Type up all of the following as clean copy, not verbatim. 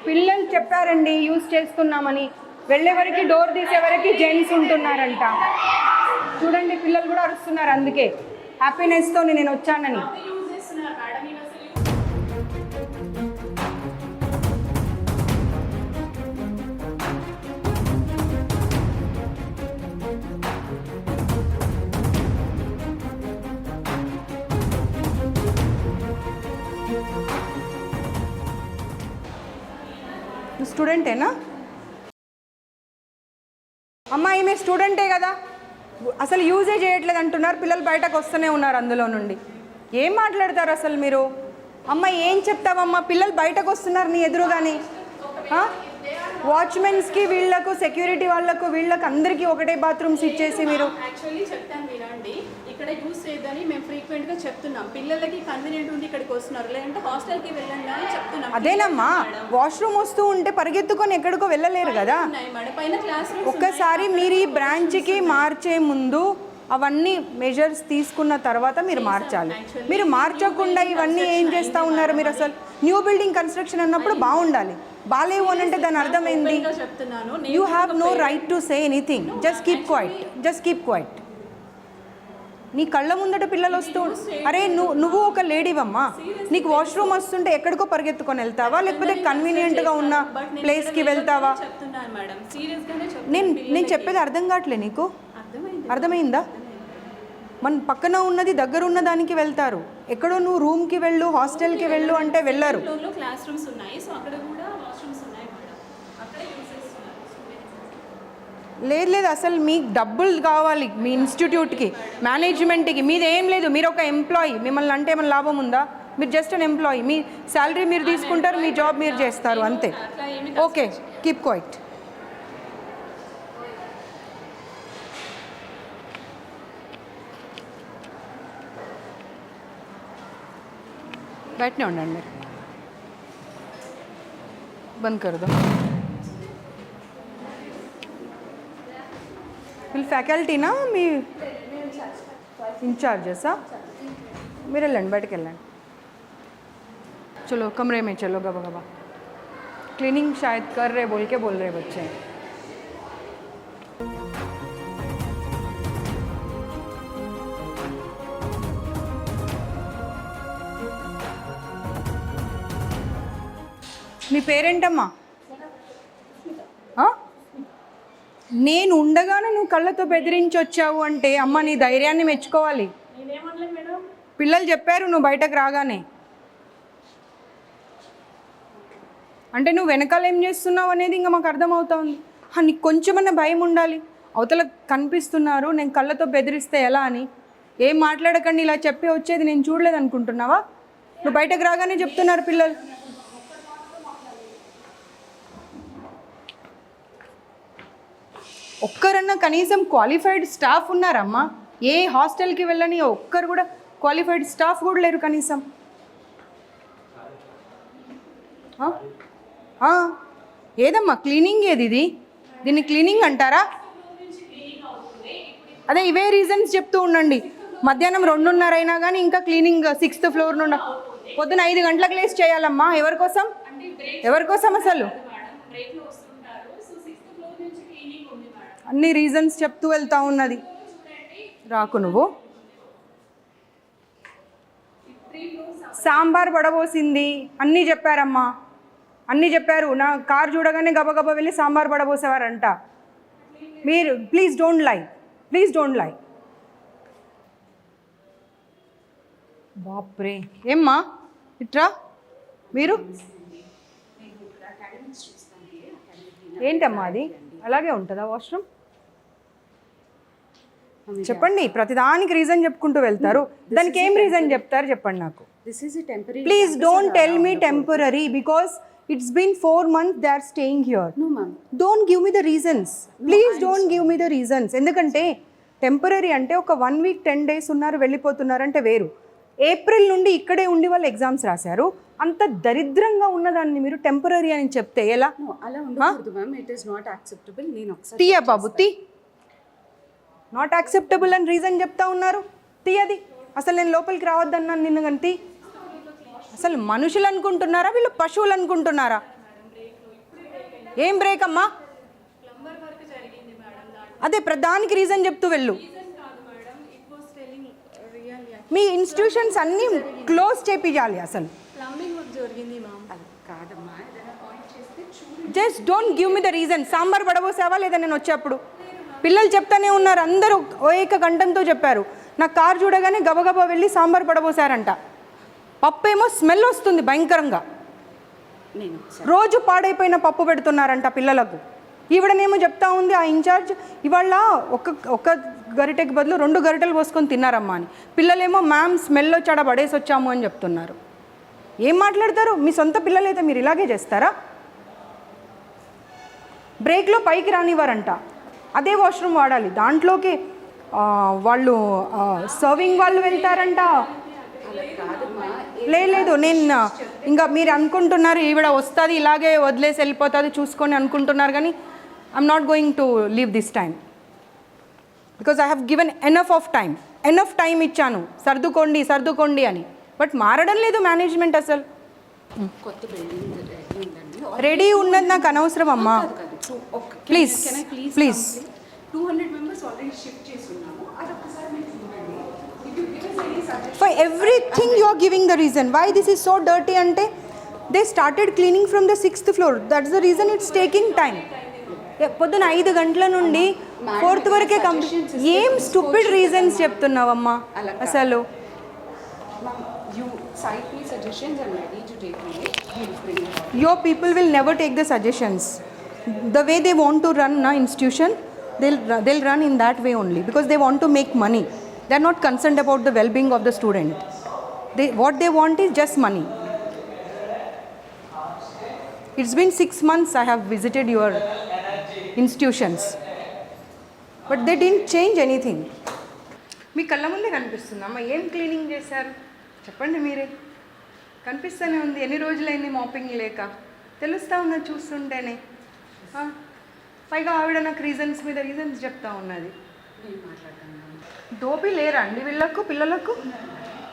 పిల్లలు చెప్పారండి యూజ్ చేస్తున్నామని. వెళ్ళే వరకు డోర్ తీసే వరకు జెంట్స్ ఉంటున్నారంట. చూడండి పిల్లలు కూడా అరుస్తున్నారు, అందుకే హ్యాపీనెస్తో నేను వచ్చానని. స్టూడెంటేనా అమ్మా? ఈమె స్టూడెంటే కదా, అసలు యూజే చేయట్లేదు అంటున్నారు. పిల్లలు బయటకు వస్తూనే ఉన్నారు అందులో నుండి. ఏం మాట్లాడతారు అసలు మీరు? అమ్మ ఏం చెప్తావమ్మా? పిల్లలు బయటకు వస్తున్నారు నీ ఎదురుగాని. వాచ్మెన్స్కి వీళ్ళకు సెక్యూరిటీ వాళ్ళకు వీళ్ళకి అందరికీ ఒకటే బాత్రూమ్స్ ఇచ్చేసి మీరు. యాక్చువల్లీ చెప్తాను వినండి, ఇక్కడ యూజ్ చేయొద్దని మేము ఫ్రీక్వెంట్గా చెప్తున్నాం. పిల్లలకి కన్వీనియంట్ ఉంది ఇక్కడికి వస్తున్నారు, లేదంటే హాస్టల్కి వెళ్ళండి అని చెప్తున్నాం. అదేనమ్మా, వాష్రూమ్ వస్తూ ఉంటే పరిగెత్తుకొని ఎక్కడికో వెళ్ళలేరు కదా. ఒక్కసారి మీరు ఈ బ్రాంచ్కి మార్చే ముందు అవన్నీ మెజర్స్ తీసుకున్న తర్వాత మీరు మార్చాలి. మీరు మార్చకుండా ఇవన్నీ ఏం చేస్తూ ఉన్నారు మీరు? అసలు న్యూ బిల్డింగ్ కన్స్ట్రక్షన్ అన్నప్పుడు బాగుండాలి, బాగాలేవు అని అంటే దాని అర్థమైంది. You have no right to say anything. Just keep quiet, just keep quiet. నీ కళ్ళ ముందట పిల్లలు వస్తూ, అరే నువ్వు ఒక లేడీవమ్మా, నీకు వాష్రూమ్ వస్తుంటే ఎక్కడికో పరిగెత్తుకొని వెళ్తావా, లేకపోతే కన్వీనియంట్గా ఉన్న ప్లేస్కి వెళ్తావా? నేను చెప్పేది అర్థం కావట్లే నీకు? అర్థమైందా? మన పక్కన ఉన్నది దగ్గర ఉన్న దానికి వెళ్తారు. ఎక్కడో నువ్వు రూమ్కి వెళ్ళు, హాస్టల్కి వెళ్ళు అంటే వెళ్ళరు. లేదు, అసలు మీకు డబ్బులు కావాలి మీ ఇన్స్టిట్యూట్కి, మేనేజ్మెంట్కి. మీది ఏం లేదు, మీరు ఒక ఎంప్లాయీ. మిమ్మల్ని అంటే ఏమైనా లాభం ఉందా? మీరు జస్ట్ అన్ ఎంప్లాయీ. మీ శాలరీ మీరు తీసుకుంటారు, మీ జాబ్ మీరు చేస్తారు, అంతే. Okay, keep quiet. బయటనే ఉండండి మీరు. బంద్ కరదో. వీళ్ళు ఫ్యాకల్టీనా మీ इंचार्जेसा? మీరు వెళ్ళండి, బయటకు వెళ్ళండి. चलो कमरे में चलो गबा गबा. क्लीनिंग शायद कर रहे बोल के बोल रहे बच्चे. నీ పేరేంటమ్మా? నేను ఉండగానే నువ్వు కళ్ళతో బెదిరించి వచ్చావు అంటే అమ్మ నీ ధైర్యాన్ని మెచ్చుకోవాలి. పిల్లలు చెప్పారు నువ్వు బయటకు రాగానే. అంటే నువ్వు వెనకాల ఏం చేస్తున్నావు అనేది ఇంకా మాకు అర్థమవుతుంది. నీకు కొంచెమన్నా భయం ఉండాలి. అవతల కనిపిస్తున్నారు, నేను కళ్ళతో బెదిరిస్తే ఎలా అని. ఏం మాట్లాడకండి ఇలా చెప్పి వచ్చేది నేను చూడలేదు అనుకుంటున్నావా? నువ్వు బయటకు రాగానే చెప్తున్నారు పిల్లలు. ఒక్కరన్నా కనీసం క్వాలిఫైడ్ స్టాఫ్ ఉన్నారమ్మా? ఏ హాస్టల్కి వెళ్ళని ఒక్కరు కూడా క్వాలిఫైడ్ స్టాఫ్ కూడా లేరు కనీసం. ఏదమ్మా క్లీనింగ్ ఏది? ఇది దీన్ని క్లీనింగ్ అంటారా? అదే ఇవే రీజన్స్ చెప్తూ ఉండండి. మధ్యాహ్నం 2:30 అయినా కానీ ఇంకా క్లీనింగ్ 6th ఫ్లోర్ నుండి పొద్దున 5 గంటలకు లేసి చేయాలమ్మా. ఎవరికోసం? ఎవరికోసం అసలు? అన్ని రీజన్స్ చెప్తూ వెళ్తూ ఉన్నది. రాకు నువ్వు. సాంబార్ పడబోసింది అన్నీ చెప్పారమ్మా, అన్నీ చెప్పారు. నా కార్ చూడగానే గబగబా వెళ్ళి సాంబార్ పడబోసేవారంట. మీరు please don't lie, please don't lie. బాప్రే, ఏమ్మా ఇట్రా. మీరు ఏంటమ్మా అది అలాగే ఉంటుందా వాష్రూమ్? చెప్పండి. ప్రతిదానికి రీజన్ చెప్పుకుంటూ వెళ్తారు. దానికి ఏం రీజన్ చెప్తారు చెప్పండి నాకు. Please don't tell me temporary because it's been 4 months they are staying here. No ma'am, don't give me the reasons. Please don't give me the reasons. ఎందుకంటే టెంపరరీ అంటే ఒక 1 week 10 days ఉన్నారు వెళ్ళిపోతున్నారు అంటే వేరు. ఏప్రిల్ నుండి ఇక్కడే ఉండి వాళ్ళు ఎగ్జామ్స్ రాశారు. అంత దరిద్రంగా ఉన్నదాన్ని మీరు టెంపరరీ అని చెప్తే ఎలా? అలా ఉండకూడదు ma'am. It is not acceptable. నేను ఒకసారి తీయ బాబు తీ. నాట్ యాక్సెప్టబుల్ అని రీజన్ చెప్తా ఉన్నారు. తీయది. అసలు నేను లోపలికి రావద్దన్నాను నిన్ను. కానీ అసలు మనుషులు అనుకుంటున్నారా వీళ్ళు పశువులు అనుకుంటున్నారా? ఏం బ్రేక్ అమ్మా? ప్లంబర్ వర్క్ జరిగింది మేడం. అదే ప్రధానికి రీజన్ చెప్తూ వెళ్ళు. రీజన్ కాదు madam, it was telling real. మీ ఇన్స్టిట్యూషన్స్ అన్నీ క్లోజ్ చేపియాలి అసలు. ప్లంబింగ్ వర్క్ జరిగింది మ్యామ్. కాదమ్మా, ఏదైనా పాయింట్ చేస్తే చూడు. Just don't give me the reason. Sambar పడబోసావా లేదా నేను వచ్చేప్పుడు? పిల్లలు చెప్తానే ఉన్నారు, అందరూ ఏక కంఠంతో చెప్పారు. నా కార్ చూడగానే గబగబా వెళ్ళి సాంబార్ పడబోసారంట. పప్పు ఏమో స్మెల్ వస్తుంది భయంకరంగా. నేను రోజు పాడైపోయిన పప్పు పెడుతున్నారంట పిల్లలకు. ఈవిడనేమో చెప్తా ఉంది ఆ ఇన్ఛార్జ్, ఇవాళ ఒక గరిటెకి బదులు 2 గరిటెలు పోసుకొని తిన్నారమ్మా అని. పిల్లలేమో మ్యామ్ స్మెల్ వచ్చాడ పడేసి వచ్చాము అని చెప్తున్నారు. ఏం మాట్లాడతారు? మీ సొంత పిల్లలైతే మీరు ఇలాగే చేస్తారా? బ్రేక్లో పైకి రానివ్వరంట, అదే వాష్రూమ్ వాడాలి. దాంట్లోకి వాళ్ళు సర్వింగ్ వాళ్ళు వెళ్తారంట. లేదు, నేను ఇంకా మీరు అనుకుంటున్నారు ఈవిడ వస్తుంది ఇలాగే వదిలేసి వెళ్ళిపోతుంది చూసుకొని అనుకుంటున్నారు, కానీ I'm not going to leave this time because I have given enough time ఇచ్చాను సర్దుకోండి అని. బట్ మారడం లేదు మేనేజ్మెంట్ అసలు. కొత్త బిల్డింగ్ రెడీ ఉందండి. రెడీ ఉన్నది నాకు అనవసరం అమ్మా. ప్లీజ్ 200 మెంబర్స్ ఆల్రెడీ షిఫ్ట్ చేసి ఉన్నాము. అది ఒక్కసారి మీరు చూడండి. If you give us any suggestion. For everything you are giving the reason why this is so dirty ante they started cleaning from the 6th floor. That's the reason it's taking time. పొద్దున 5 గంటల నుండి 4th వరకే complete. ఏం stupid reasons చెప్తున్నావమ్మా అసలు. You cite me suggestions, I'm ready to take it. We'll bring it out. Your people will never take the suggestions. The way they want to run na institution, they'll run in that way only because they want to make money. They're not concerned about the well-being of the student. What they want is just money. It's been 6 months I have visited your institutions, but they didn't change anything. మీ కళ్ళ ముందే కనిపిస్తుందమ్మా. ఏం cleaning చేశారు చెప్పండి మీరే. కనిపిస్తూనే ఉంది. ఎన్ని రోజులైంది మాపింగ్ లేక? తెలుస్తూ ఉన్నది చూస్తుంటేనే. పైగా ఆవిడ నాకు రీజన్స్ మీద రీజన్స్ చెప్తా ఉన్నది. నేను మాట్లాడతాను. దోపి లేరా అండి వీళ్ళకు పిల్లలకు?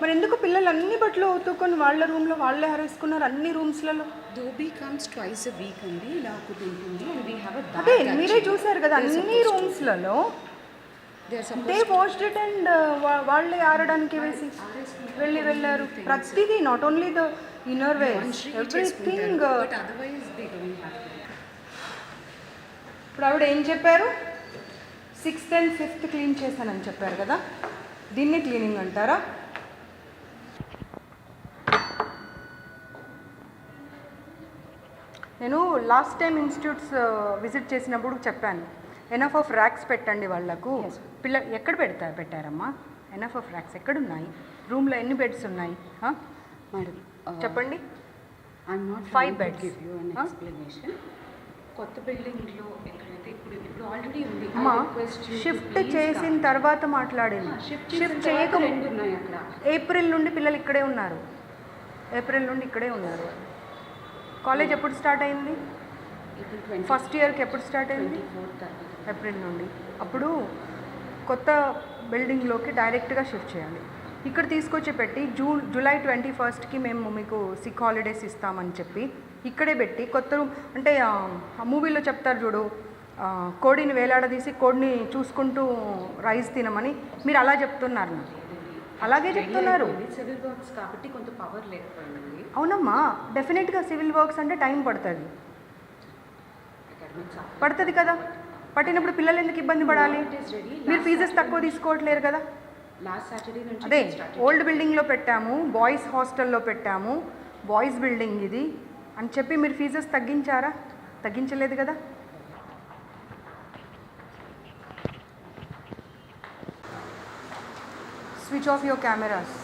మరి ఎందుకు పిల్లలు అన్ని బట్టలు ఉతుక్కొని వాళ్ళ రూమ్లో వాళ్ళే హరేసుకున్నారు అన్ని రూమ్స్లలో? Dhobi comes twice a week అండి. ఇలా ఒకటి ఉంటుంది and we have a bag. అదే మీరే చూసారు కదా అన్ని రూమ్స్లలో దే వాష్డ్ ఇట్ అండ్ వాళ్ళే ఆరడానికి వేసి వెళ్ళారు. ప్రతిదీ not only the inner wears everything. But otherwise they don't have to. ఇప్పుడు ఆవిడ ఏం చెప్పారు? 6th and 5th క్లీన్ చేశానని చెప్పారు కదా, దీన్ని క్లీనింగ్ అంటారా? నేను లాస్ట్ టైం ఇన్స్టిట్యూట్స్ విజిట్ చేసినప్పుడు చెప్పాను, ఎనఫ్ ఆఫ్ ర్యాక్స్ పెట్టండి వాళ్ళకు. ఎక్కడ పెట్టారమ్మా ఎనఫ్ ఆఫ్ ర్యాక్స్? ఎక్కడున్నాయి? రూమ్లో ఎన్ని బెడ్స్ ఉన్నాయి Madam, చెప్పండి. I'm not 5 trying to beds. give you an explanation. కొత్త బిల్డింగ్లో ఎక్కడైతే ఇప్పుడు ఆల్రెడీ ఉంది. అమ్మా షిఫ్ట్ చేసిన తర్వాత మాట్లాడింది. షిఫ్ట్ చేయక 2 ఉన్నాయి అక్కడ. ఏప్రిల్ నుండి పిల్లలు ఇక్కడే ఉన్నారు. కాలేజ్ ఎప్పుడు స్టార్ట్ అయింది? April 20. ఫస్ట్ ఇయర్కి ఎప్పుడు స్టార్ట్ అయింది? 24th. ఏప్రిల్ నుండి. అప్పుడు కొత్త బిల్డింగ్లోకి డైరెక్ట్గా షిఫ్ట్ చేయాలి. ఇక్కడ తీసుకొచ్చి పెట్టి జూలై 21st మేము మీకు సిక్ హాలిడేస్ ఇస్తామని చెప్పి ఇక్కడే పెట్టి కొత్త రూమ్ అంటే ఆ మూవీలో చెప్తారు చూడు, కోడిని వేలాడదీసి కోడిని చూసుకుంటూ రైస్ తినమని మీరు అలా చెప్తున్నారు. నాకు అలాగే చెప్తున్నారు. సివిల్ వర్క్స్ కాబట్టి కొంత పవర్ లేకపోయింది. అవునమ్మా, డెఫినెట్గా సివిల్ వర్క్స్ అంటే టైం పడుతుంది కదా. పట్టినప్పుడు పిల్లలు ఎందుకు ఇబ్బంది పడాలి? మీరు ఫీజెస్ తక్కువ తీసుకోవట్లేరు కదా. లాస్ట్ సాటర్డే నుంచి అదే ఓల్డ్ బిల్డింగ్లో పెట్టాము, బాయ్స్ హాస్టల్లో పెట్టాము, బాయ్స్ బిల్డింగ్ ఇది అని చెప్పి మీరు ఫీజెస్ తగ్గించారా? తగ్గించలేదు కదా. Switch off your cameras.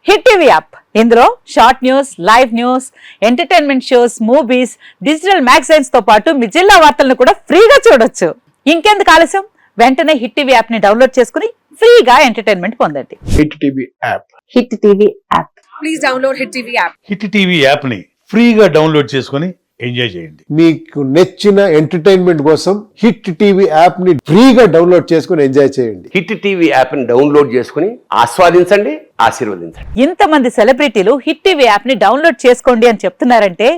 Hit TV app, ఇందులో short news, live news, entertainment shows, movies, digital magazines తో పాటు మీ జిల్లా వార్తలను కూడా ఫ్రీగా చూడొచ్చు. ఇంకెందుకు ఆలస్యం, వెంటనే హిట్ టీవీ యాప్ ని డౌన్లోడ్ చేసుకుని ఫ్రీగా ఎంటర్టైన్మెంట్ పొందండి. Hit TV app. Hit TV app. Please download hit TV app. Hit TV app ని ఫ్రీగా డౌన్లోడ్ చేసుకొని ఎంజాయ్ చేయండి. మీకు నచ్చిన ఎంటర్టైన్మెంట్ కోసం హిట్ టీవీ యాప్ ని ఫ్రీగా డౌన్లోడ్ చేసుకొని ఎంజాయ్ చేయండి. హిట్ టీవీ యాప్ ని డౌన్లోడ్ చేసుకుని ఆస్వాదించండి, ఆశీర్వదించండి. ఇంతమంది సెలబ్రిటీలు హిట్ టీవీ యాప్ ని డౌన్లోడ్ చేసుకోండి అని చెప్తున్నారంటే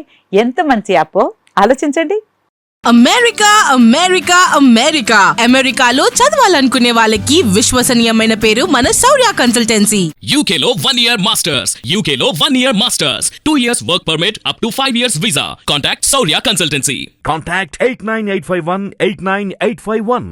ఎంత మంచి యాప్. ఆలోచించండి. అమెరికా అమెరికా అమెరికా అమెరికాలో చదవాలనుకునే వాళ్ళకి విశ్వసనీయమైన పేరు మన శౌర్య కన్సల్టెన్సీ. UK లో 1 year masters. UK లో 1 year masters. 2 years work permit up to 5 years visa. Contact Saurya Consultancy. Contact 89851 89851.